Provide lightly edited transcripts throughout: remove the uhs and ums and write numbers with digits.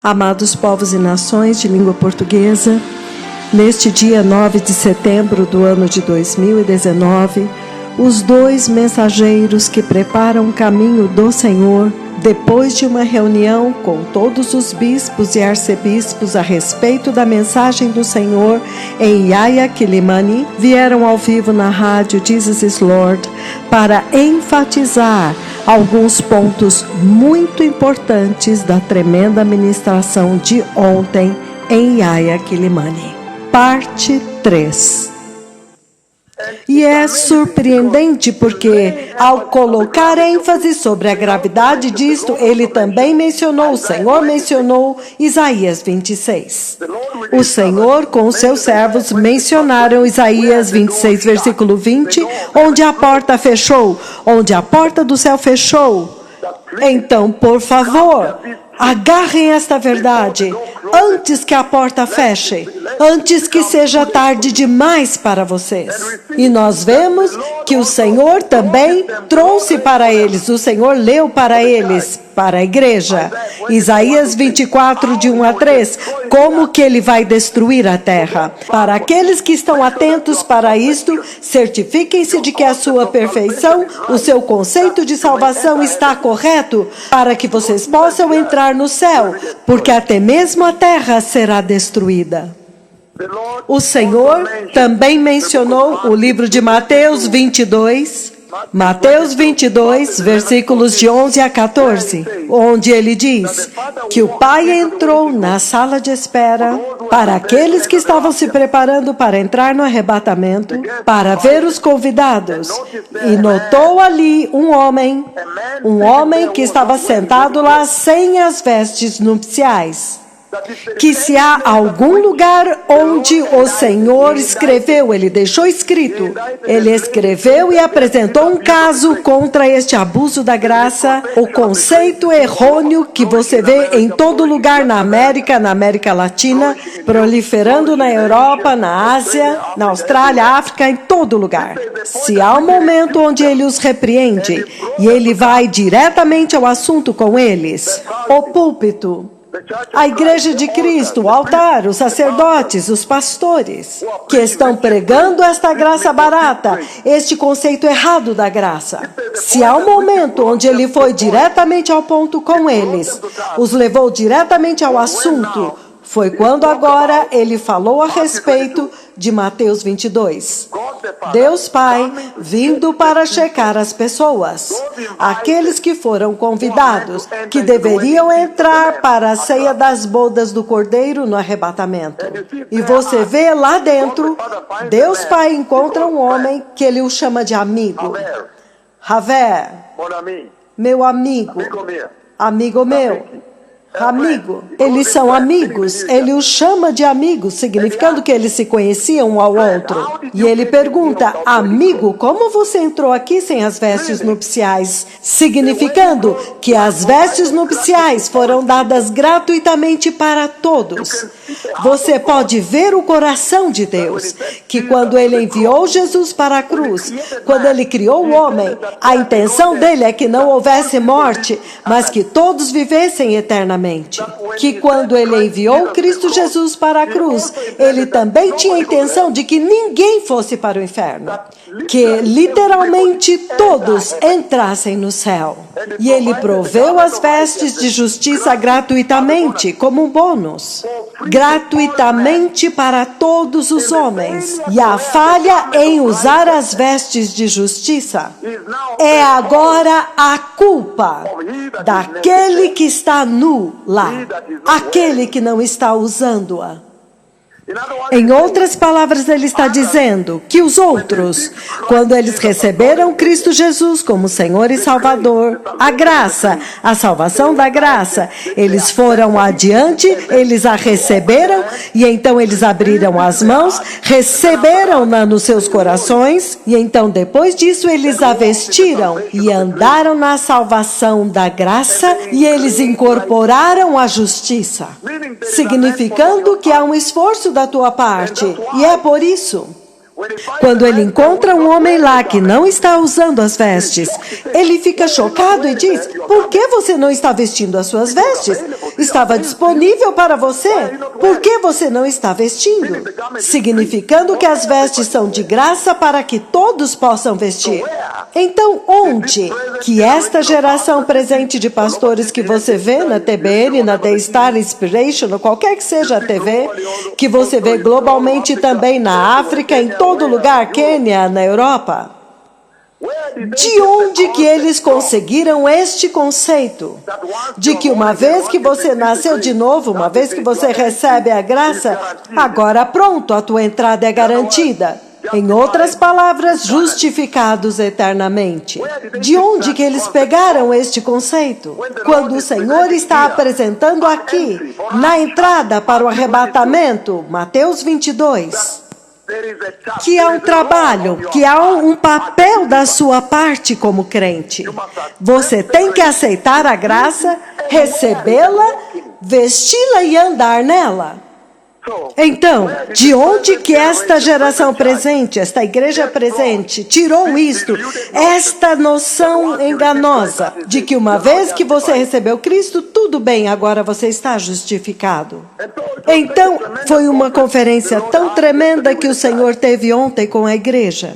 Amados povos e nações de língua portuguesa, neste dia 9 de setembro do ano de 2019, os dois mensageiros que preparam o caminho do Senhor, depois de uma reunião com todos os bispos e arcebispos a respeito da mensagem do Senhor em Yahya Quilimani, vieram ao vivo na rádio Jesus is Lord para enfatizar alguns pontos muito importantes da tremenda ministração de ontem em Yahya Quilimani. Parte 3. E é surpreendente porque, ao colocar ênfase sobre a gravidade disto, ele também mencionou, o Senhor mencionou Isaías 26. O Senhor com os seus servos mencionaram Isaías 26, versículo 20, onde a porta fechou, onde a porta do céu fechou. Então, por favor, agarrem esta verdade antes que a porta feche, antes que seja tarde demais para vocês. E nós vemos que o Senhor também trouxe para eles, o Senhor leu para eles, para a igreja, Isaías 24, de 1 a 3, como que ele vai destruir a terra. Para aqueles que estão atentos para isto, certifiquem-se de que a sua perfeição, o seu conceito de salvação está correto, para que vocês possam entrar no céu, porque até mesmo a terra será destruída. O Senhor também mencionou o livro de Mateus 22, versículos de 11 a 14, onde ele diz que o Pai entrou na sala de espera para aqueles que estavam se preparando para entrar no arrebatamento, para ver os convidados, e notou ali um homem que estava sentado lá sem as vestes nupciais. Que se há algum lugar onde o Senhor escreveu, ele deixou escrito, ele escreveu e apresentou um caso contra este abuso da graça, o conceito errôneo que você vê em todo lugar na América Latina, proliferando na Europa, na Ásia, na Austrália, África, em todo lugar. Se há um momento onde ele os repreende e ele vai diretamente ao assunto com eles, o púlpito, a igreja de Cristo, o altar, os sacerdotes, os pastores, que estão pregando esta graça barata, este conceito errado da graça. Se há um momento onde ele foi diretamente ao ponto com eles, os levou diretamente ao assunto, foi quando agora ele falou a respeito de Mateus 22. Deus Pai vindo para checar as pessoas, aqueles que foram convidados, que deveriam entrar para a ceia das bodas do Cordeiro no arrebatamento. E você vê lá dentro, Deus Pai encontra um homem que ele o chama de amigo. Javé, meu amigo, amigo meu. Amigo, eles são amigos, ele os chama de amigos, significando que eles se conheciam um ao outro. E ele pergunta, amigo, como você entrou aqui sem as vestes nupciais? Significando que as vestes nupciais foram dadas gratuitamente para todos. Você pode ver o coração de Deus, que quando ele enviou Jesus para a cruz, quando ele criou o homem, a intenção dele é que não houvesse morte, mas que todos vivessem eternamente. Que quando ele enviou Cristo Jesus para a cruz, ele também tinha a intenção de que ninguém fosse para o inferno. Que literalmente todos entrassem no céu. E ele proveu as vestes de justiça gratuitamente, como um bônus. Gratuitamente para todos os homens. E a falha em usar as vestes de justiça é agora a culpa daquele que está nu lá, aquele que não está usando-a. Em outras palavras, ele está dizendo que os outros, quando eles receberam Cristo Jesus como Senhor e Salvador, a graça, a salvação da graça, eles foram adiante, eles a receberam e então eles abriram as mãos, receberam-na nos seus corações e então depois disso eles a vestiram e andaram na salvação da graça e eles incorporaram a justiça, significando que há um esforço da tua parte. E é por isso, quando ele encontra um homem lá que não está usando as vestes, ele fica chocado e diz, por que você não está vestindo as suas vestes? estava disponível para você. Por que você não está vestindo? Significando que as vestes são de graça para que todos possam vestir. Então, onde que esta geração presente de pastores que você vê na TBN, na The Star Inspiration, ou qualquer que seja a TV, que você vê globalmente também na África, em todo lugar, Quênia, na Europa? De onde que eles conseguiram este conceito? De que uma vez que você nasceu de novo, uma vez que você recebe a graça, agora pronto, a tua entrada é garantida. Em outras palavras, justificados eternamente. De onde que eles pegaram este conceito? Quando o Senhor está apresentando aqui, na entrada para o arrebatamento, Mateus 22, que há um trabalho, que há um papel da sua parte como crente. Você tem que aceitar a graça, recebê-la, vesti-la e andar nela. Então, de onde que esta geração presente, esta igreja presente, tirou isto, esta noção enganosa de que uma vez que você recebeu Cristo, tudo bem, agora você está justificado. Então, foi uma conferência tão tremenda que o Senhor teve ontem com a igreja,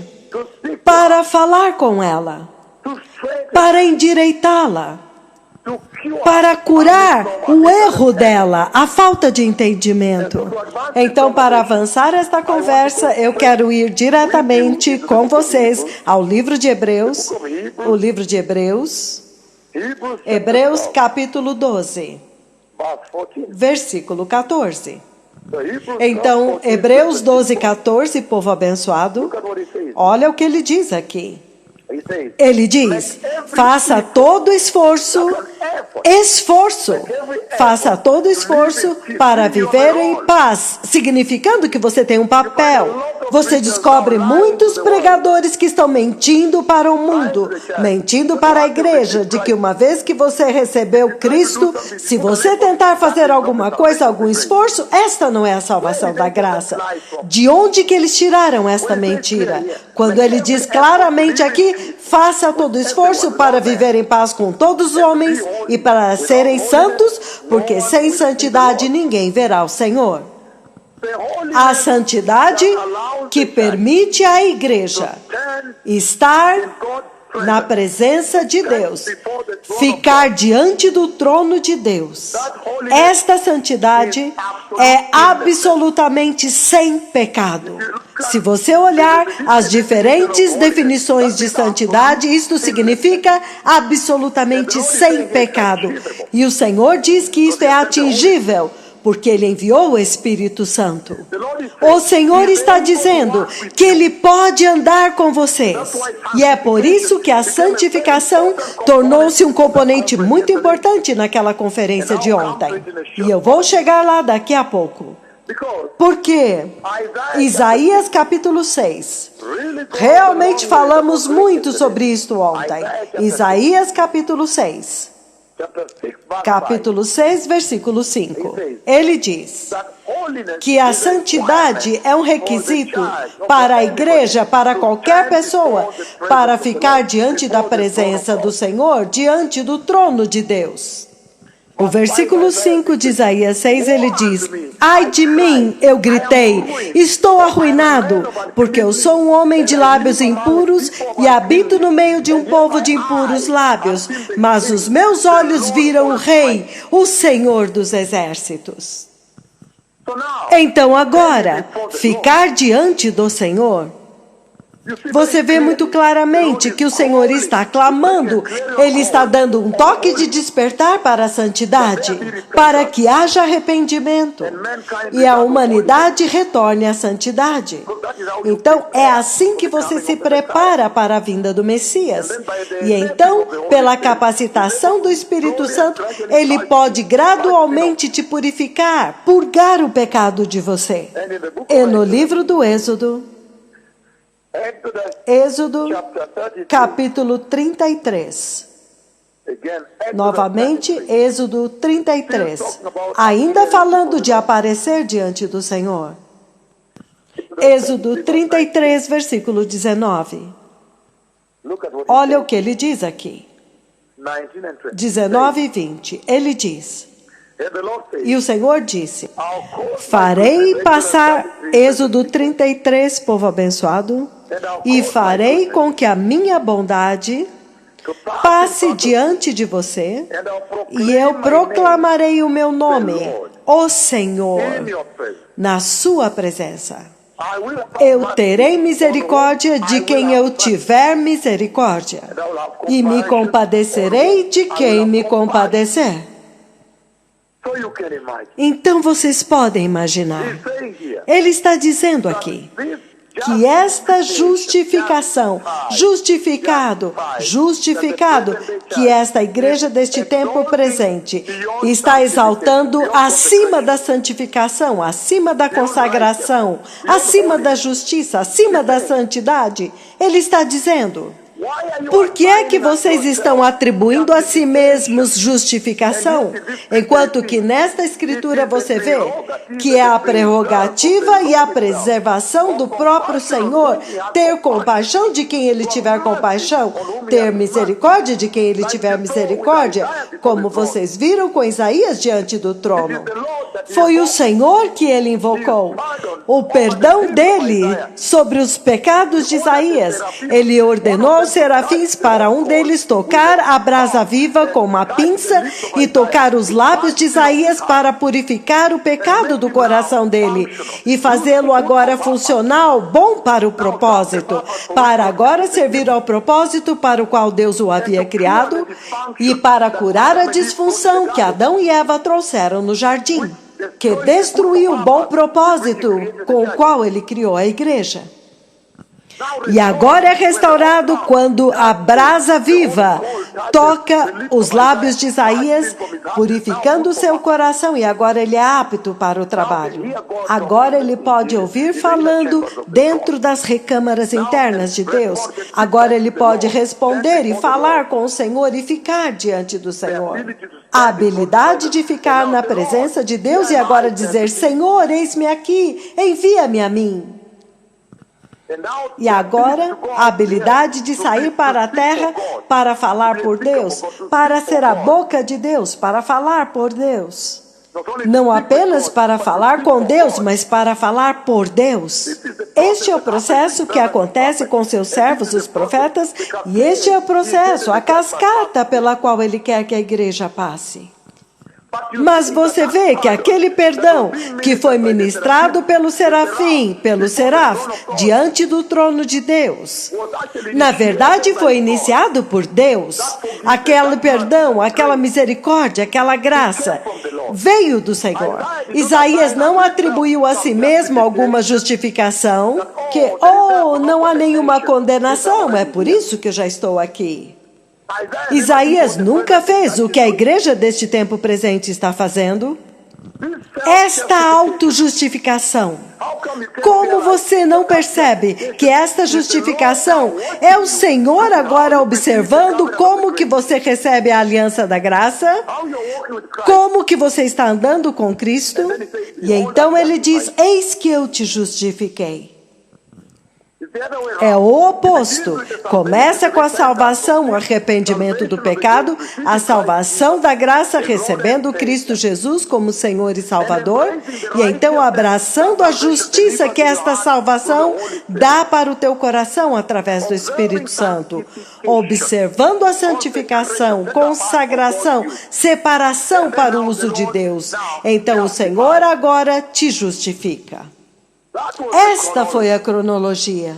para falar com ela, para endireitá-la, para curar o erro dela, a falta de entendimento. Então, para avançar esta conversa, eu quero ir diretamente com vocês ao livro de Hebreus, o livro de Hebreus, Hebreus capítulo 12, versículo 14. Então, Hebreus 12, 14, povo abençoado, olha o que ele diz aqui. Ele diz, faça todo esforço, faça todo esforço para viver em paz, significando que você tem um papel. Você descobre muitos pregadores que estão mentindo para o mundo, mentindo para a igreja, de que uma vez que você recebeu Cristo, se você tentar fazer alguma coisa, algum esforço, esta não é a salvação da graça. De onde que eles tiraram esta mentira? Quando ele diz claramente aqui, faça todo esforço para viver em paz com todos os homens e para serem santos, porque sem santidade ninguém verá o Senhor. A santidade que permite à igreja estar na presença de Deus, ficar diante do trono de Deus. Esta santidade é absolutamente sem pecado. Se você olhar as diferentes definições de santidade, isto significa absolutamente sem pecado. E o Senhor diz que isto é atingível, porque Ele enviou o Espírito Santo. O Senhor está dizendo que Ele pode andar com vocês. E é por isso que a santificação tornou-se um componente muito importante naquela conferência de ontem. E eu vou chegar lá daqui a pouco. Porque Isaías capítulo 6, realmente falamos muito sobre isto ontem. Isaías capítulo 6. Capítulo 6, versículo 5. Ele diz que a santidade é um requisito para a igreja, para qualquer pessoa, para ficar diante da presença do Senhor, diante do trono de Deus. O versículo 5 de Isaías 6, ele diz, ai de mim, eu gritei, estou arruinado, porque eu sou um homem de lábios impuros e habito no meio de um povo de impuros lábios, mas os meus olhos viram o Rei, o Senhor dos exércitos. Então agora, ficar diante do Senhor, você vê muito claramente que o Senhor está clamando, Ele está dando um toque de despertar para a santidade, para que haja arrependimento e a humanidade retorne à santidade. Então, é assim que você se prepara para a vinda do Messias. E então, pela capacitação do Espírito Santo, Ele pode gradualmente te purificar, purgar o pecado de você. E no livro do Êxodo, capítulo 33. Novamente, Êxodo 33. Ainda falando de aparecer diante do Senhor. Êxodo 33, versículo 19. Olha o que ele diz aqui. 19 e 20. Ele diz, E o Senhor disse: farei passar, Êxodo 33, povo abençoado, e farei com que a minha bondade passe diante de você, e eu proclamarei o meu nome, o Senhor, na sua presença. Eu terei misericórdia de quem eu tiver misericórdia, e me compadecerei de quem me compadecer. Então vocês podem imaginar. Ele está dizendo aqui que esta justificação, justificado, que esta igreja deste tempo presente está exaltando acima da santificação, acima da consagração, acima da justiça, acima da santidade. Ele está dizendo: por que é que vocês estão atribuindo a si mesmos justificação, enquanto que nesta escritura você vê que é a prerrogativa e a preservação do próprio Senhor ter compaixão de quem Ele tiver compaixão, ter misericórdia de quem Ele tiver misericórdia, como vocês viram com Isaías diante do trono. Foi o Senhor que ele invocou, o perdão dele sobre os pecados de Isaías. Ele ordenou aos serafins para um deles tocar a brasa viva com uma pinça e tocar os lábios de Isaías para purificar o pecado do coração dele e fazê-lo agora funcional, bom para o propósito, para agora servir ao propósito para o qual Deus o havia criado e para curar a disfunção que Adão e Eva trouxeram no jardim, que destruiu o bom propósito com o qual ele criou a igreja. E agora é restaurado quando a brasa viva toca os lábios de Isaías, purificando o seu coração, e agora ele é apto para o trabalho. Agora ele pode ouvir falando dentro das recâmaras internas de Deus. Agora ele pode responder e falar com o Senhor e ficar diante do Senhor. A habilidade de ficar na presença de Deus e agora dizer: Senhor, eis-me aqui, envia-me a mim. E agora, a habilidade de sair para a terra para falar por Deus, para ser a boca de Deus, para falar por Deus. Não apenas para falar com Deus, mas para falar por Deus. Este é o processo que acontece com seus servos, os profetas, e este é o processo, a cascata pela qual Ele quer que a igreja passe. Mas você vê que aquele perdão que foi ministrado pelo serafim, pelo seraf, diante do trono de Deus, na verdade foi iniciado por Deus. Aquele perdão, aquela misericórdia, aquela graça, veio do Senhor. Isaías não atribuiu a si mesmo alguma justificação, que, não há nenhuma condenação, é por isso que eu já estou aqui. Isaías nunca fez o que a igreja deste tempo presente está fazendo. Esta autojustificação. Como você não percebe que esta justificação é o Senhor agora observando como que você recebe a aliança da graça? Como que você está andando com Cristo? E então ele diz: eis que eu te justifiquei. É o oposto. Começa com a salvação, o arrependimento do pecado, a salvação da graça, recebendo Cristo Jesus como Senhor e Salvador, e então abraçando a justiça que esta salvação dá para o teu coração através do Espírito Santo, observando a santificação, consagração, separação para o uso de Deus. Então o Senhor agora te justifica. Esta foi a cronologia.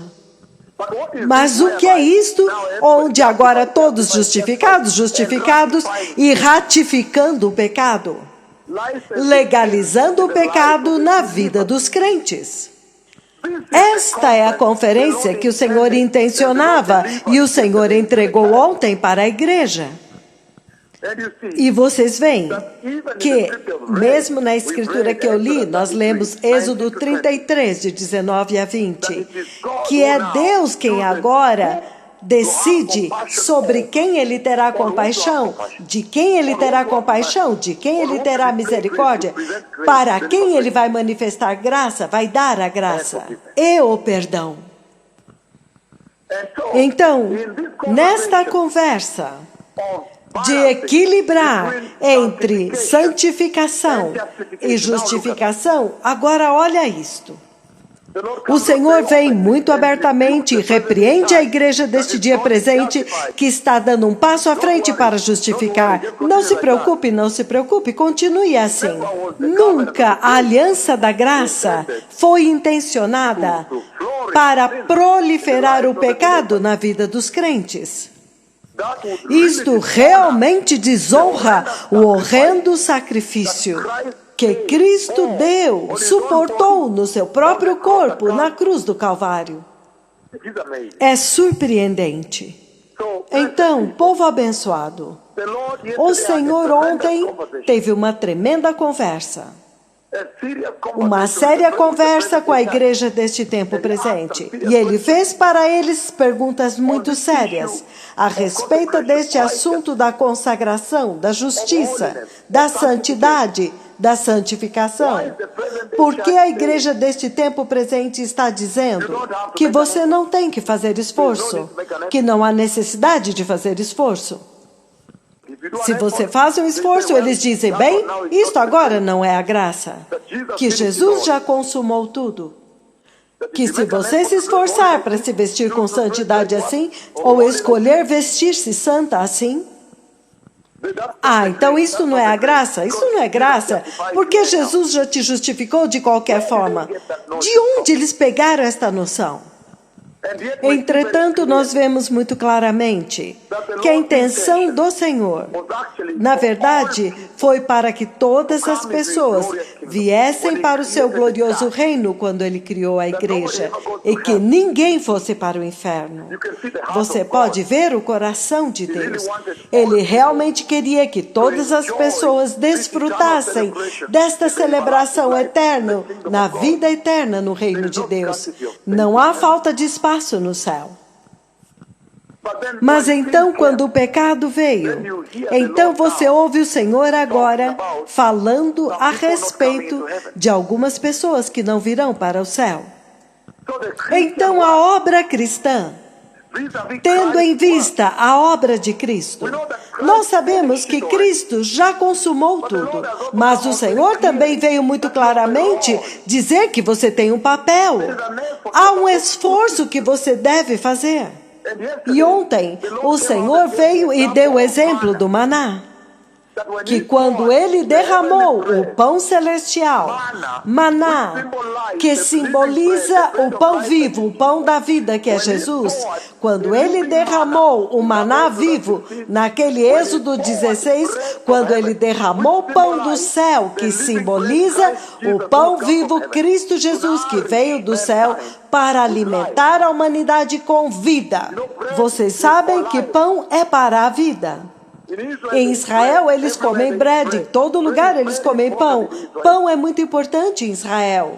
Mas o que é isto? Onde agora todos justificados e ratificando o pecado, legalizando o pecado na vida dos crentes. Esta é a conferência que o Senhor intencionava e o Senhor entregou ontem para a igreja. E vocês veem que, mesmo na escritura que eu li, nós lemos Êxodo 33, de 19 a 20, que é Deus quem agora decide sobre quem Ele terá compaixão, de quem Ele terá compaixão, de quem Ele terá misericórdia, para quem Ele vai manifestar graça, vai dar a graça e o perdão. Então, nesta conversa, de equilibrar entre santificação e justificação. Agora olha isto. O Senhor vem muito abertamente e repreende a igreja deste dia presente que está dando um passo à frente para justificar. Não se preocupe, não se preocupe, continue assim. Nunca a aliança da graça foi intencionada para proliferar o pecado na vida dos crentes. Isto realmente desonra o horrendo sacrifício que Cristo deu, suportou no seu próprio corpo na cruz do Calvário. É surpreendente. Então, povo abençoado, o Senhor ontem teve uma tremenda conversa. Uma séria conversa com a igreja deste tempo presente. E ele fez para eles perguntas muito sérias a respeito deste assunto da consagração, da justiça, da santidade, da santificação. Porque a igreja deste tempo presente está dizendo que você não tem que fazer esforço, que não há necessidade de fazer esforço. Se você faz um esforço, eles dizem, bem, isto agora não é a graça. Que Jesus já consumou tudo. Que se você se esforçar para se vestir com santidade assim, ou escolher vestir-se santa assim, então isso não é a graça? Isso não é graça, porque Jesus já te justificou de qualquer forma. De onde eles pegaram esta noção? Entretanto, nós vemos muito claramente que a intenção do Senhor, na verdade, foi para que todas as pessoas viessem para o seu glorioso reino quando Ele criou a igreja e que ninguém fosse para o inferno. Você pode ver o coração de Deus. Ele realmente queria que todas as pessoas desfrutassem desta celebração eterna, na vida eterna no reino de Deus. Não há falta de espaço no céu. Mas então, quando o pecado veio, então você ouve o Senhor agora falando a respeito de algumas pessoas que não virão para o céu. Então, a obra cristã, tendo em vista a obra de Cristo, nós sabemos que Cristo já consumou tudo, mas o Senhor também veio muito claramente dizer que você tem um papel. Há um esforço que você deve fazer. E ontem, o Senhor veio e deu o exemplo do maná. Que quando Ele derramou o pão celestial, maná, que simboliza o pão vivo, o pão da vida que é Jesus, quando Ele derramou o maná vivo, naquele Êxodo 16, quando Ele derramou o pão do céu, que simboliza o pão vivo, Cristo Jesus, que veio do céu para alimentar a humanidade com vida. Vocês sabem que pão é para a vida. Em Israel, eles comem bread. Em todo lugar, eles comem pão. Pão é muito importante em Israel.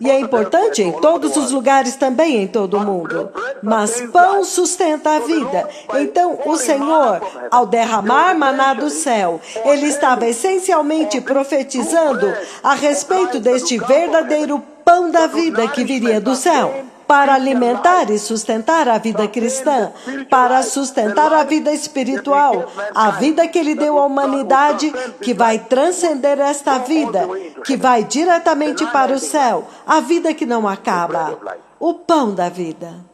E é importante em todos os lugares também, em todo o mundo. Mas pão sustenta a vida. Então, o Senhor, ao derramar maná do céu, Ele estava essencialmente profetizando a respeito deste verdadeiro pão da vida que viria do céu. Para alimentar e sustentar a vida cristã, para sustentar a vida espiritual, a vida que Ele deu à humanidade, que vai transcender esta vida, que vai diretamente para o céu, a vida que não acaba, o pão da vida.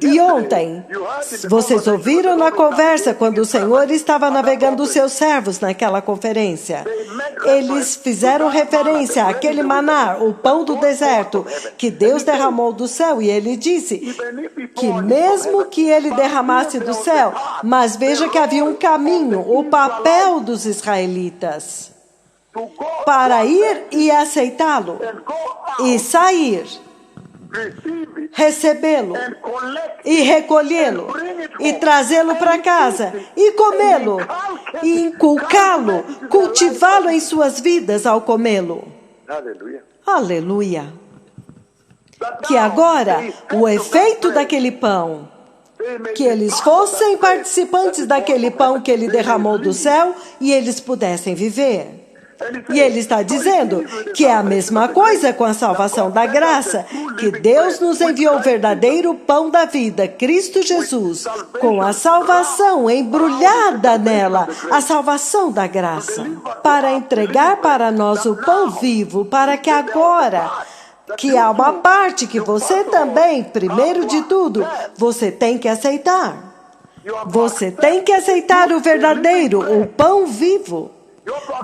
E ontem, vocês ouviram na conversa, quando o Senhor estava navegando os seus servos naquela conferência, eles fizeram referência àquele maná, o pão do deserto, que Deus derramou do céu, e Ele disse que mesmo que Ele derramasse do céu, mas veja que havia um caminho, o papel dos israelitas, para ir e aceitá-lo, e sair, recebê-lo e recolhê-lo e trazê-lo para casa e comê-lo e inculcá-lo, cultivá-lo em suas vidas ao comê-lo. Aleluia. Que agora o efeito daquele pão, que eles fossem participantes daquele pão que Ele derramou do céu e eles pudessem viver. E ele está dizendo que é a mesma coisa com a salvação da graça, que Deus nos enviou o verdadeiro pão da vida, Cristo Jesus, com a salvação embrulhada nela, a salvação da graça, para entregar para nós o pão vivo, para que agora, que há uma parte que você também, primeiro de tudo, você tem que aceitar. Você tem que aceitar o verdadeiro, o pão vivo.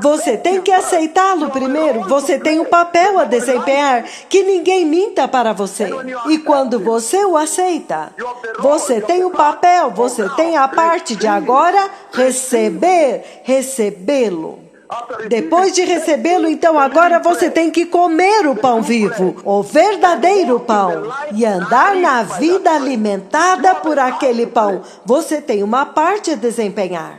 Você tem que aceitá-lo primeiro. Você tem um papel a desempenhar, que ninguém minta para você. E quando você o aceita, você tem um papel, você tem a parte de agora recebê-lo. Depois de recebê-lo, então agora você tem que comer o pão vivo, o verdadeiro pão, e andar na vida alimentada por aquele pão. Você tem uma parte a desempenhar.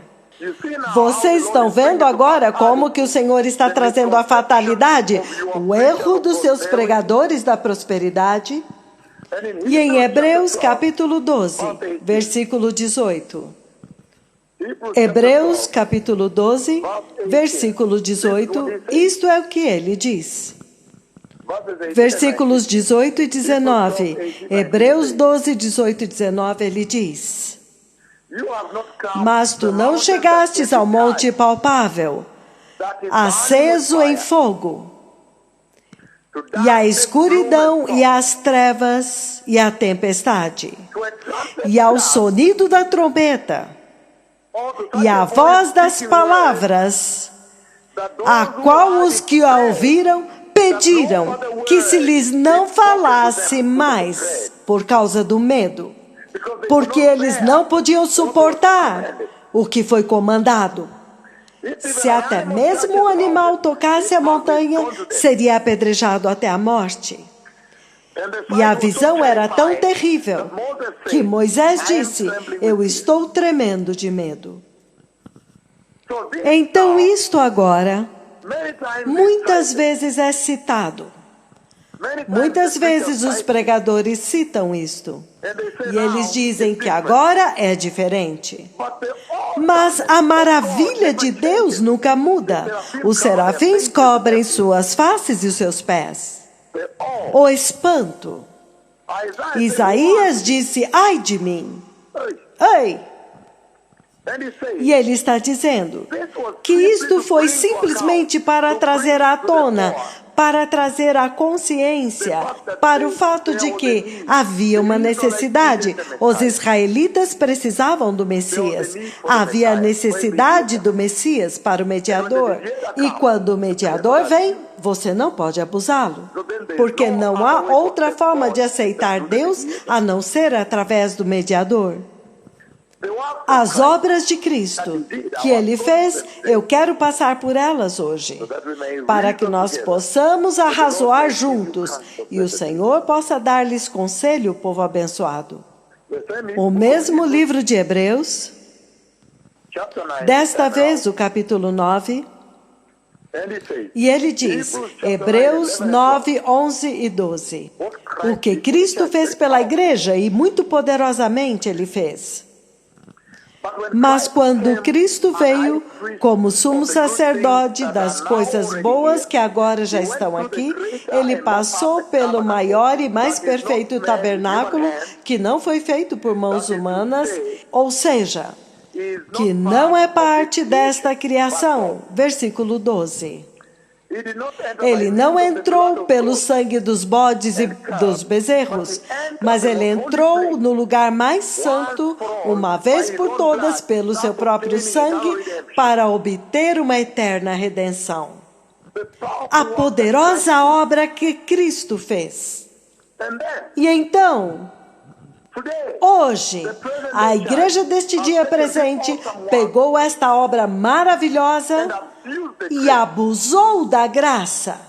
Vocês estão vendo agora como que o Senhor está trazendo a fatalidade, o erro dos seus pregadores da prosperidade? E em Hebreus capítulo 12, versículo 18. Hebreus capítulo 12, versículo 18, isto é o que ele diz. Versículos 18 e 19. Hebreus 12, 18 e 19, ele diz: Mas tu não chegastes ao monte palpável, aceso em fogo, e a escuridão e as trevas e a tempestade, e ao sonido da trombeta, e a voz das palavras, a qual os que a ouviram pediram que se lhes não falasse mais por causa do medo, porque eles não podiam suportar o que foi comandado. Se até mesmo um animal tocasse a montanha, seria apedrejado até a morte. E a visão era tão terrível que Moisés disse: eu estou tremendo de medo. Então isto agora, muitas vezes é citado. Muitas vezes os pregadores citam isto. E eles dizem que agora é diferente. Mas a maravilha de Deus nunca muda. Os serafins cobrem suas faces e os seus pés. O espanto. Isaías disse: ai de mim. Ei! E ele está dizendo que isto foi simplesmente para trazer à tona, para trazer a consciência para o fato de que havia uma necessidade. Os israelitas precisavam do Messias. Havia a necessidade do Messias para o mediador. E quando o mediador vem, você não pode abusá-lo. Porque não há outra forma de aceitar Deus a não ser através do mediador. As obras de Cristo que Ele fez, eu quero passar por elas hoje, para que nós possamos arrazoar juntos e o Senhor possa dar-lhes conselho, povo abençoado. O mesmo livro de Hebreus, desta vez o capítulo 9, e ele diz, Hebreus 9, 11 e 12, o que Cristo fez pela igreja e muito poderosamente Ele fez. Mas quando Cristo veio como sumo sacerdote das coisas boas que agora já estão aqui, Ele passou pelo maior e mais perfeito tabernáculo que não foi feito por mãos humanas, ou seja, que não é parte desta criação. Versículo 12. Ele não entrou pelo sangue dos bodes e dos bezerros, mas Ele entrou no lugar mais santo, uma vez por todas, pelo seu próprio sangue, para obter uma eterna redenção. A poderosa obra que Cristo fez. E então, hoje, a igreja deste dia presente pegou esta obra maravilhosa e abusou da graça.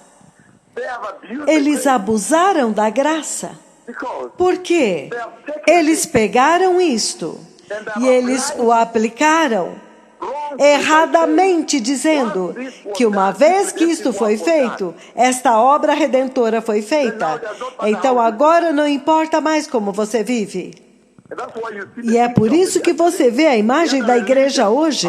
Eles abusaram da graça. Por quê? Eles pegaram isto e eles o aplicaram erradamente, dizendo que uma vez que isto foi feito, esta obra redentora foi feita, então agora não importa mais como você vive. E é por isso que você vê a imagem da igreja hoje.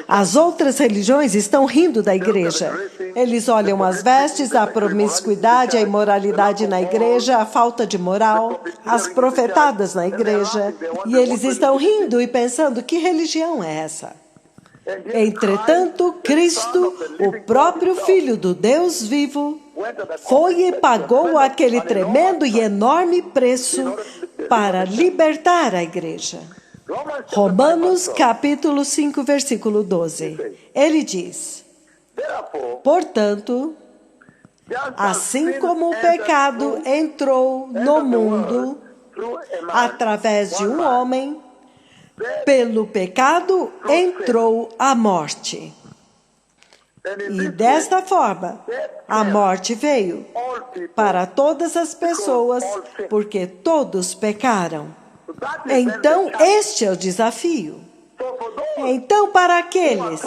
As outras religiões estão rindo da igreja. Eles olham as vestes, a promiscuidade, a imoralidade na igreja, a falta de moral, as profetadas na igreja, e eles estão rindo e pensando: que religião é essa? Entretanto, Cristo, o próprio Filho do Deus vivo, foi e pagou aquele tremendo e enorme preço para libertar a igreja. Romanos capítulo 5, versículo 12. Ele diz: portanto, assim como o pecado entrou no mundo através de um homem, pelo pecado entrou a morte. E desta forma, a morte veio para todas as pessoas, porque todos pecaram. Então, este é o desafio. Então, para aqueles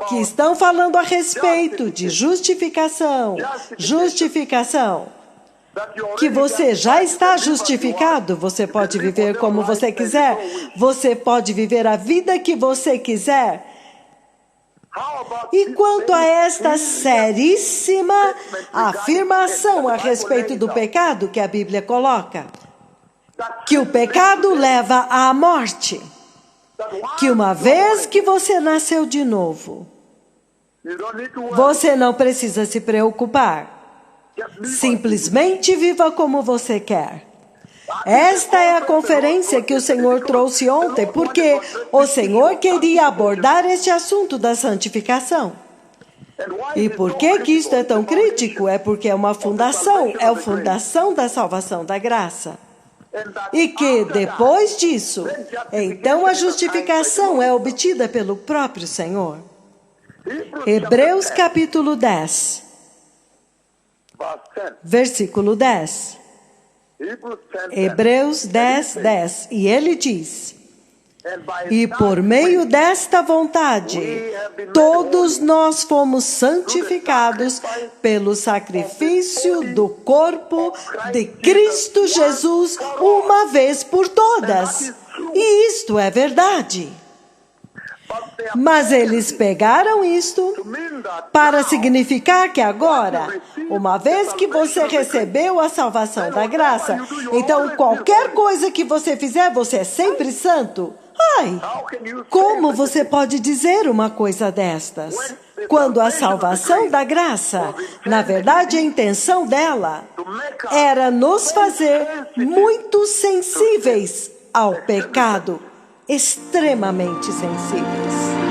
que estão falando a respeito de justificação, que você já está justificado, você pode viver como você quiser, você pode viver a vida que você quiser. E quanto a esta seríssima afirmação a respeito do pecado que a Bíblia coloca, que o pecado leva à morte, que uma vez que você nasceu de novo, você não precisa se preocupar. Simplesmente viva como você quer. Esta é a conferência que o Senhor trouxe ontem, porque o Senhor queria abordar este assunto da santificação. E por que isto é tão crítico? É porque é uma fundação, é a fundação da salvação da graça. E que depois disso, então a justificação é obtida pelo próprio Senhor. Hebreus capítulo 10. Versículo 10. Hebreus 10, 10. E ele diz: e por meio desta vontade, todos nós fomos santificados pelo sacrifício do corpo de Cristo Jesus uma vez por todas. E isto é verdade. Mas eles pegaram isto para significar que agora, uma vez que você recebeu a salvação da graça, então qualquer coisa que você fizer, você é sempre santo. Ai, como você pode dizer uma coisa destas? Quando a salvação da graça, na verdade a intenção dela, era nos fazer muito sensíveis ao pecado, extremamente sensíveis.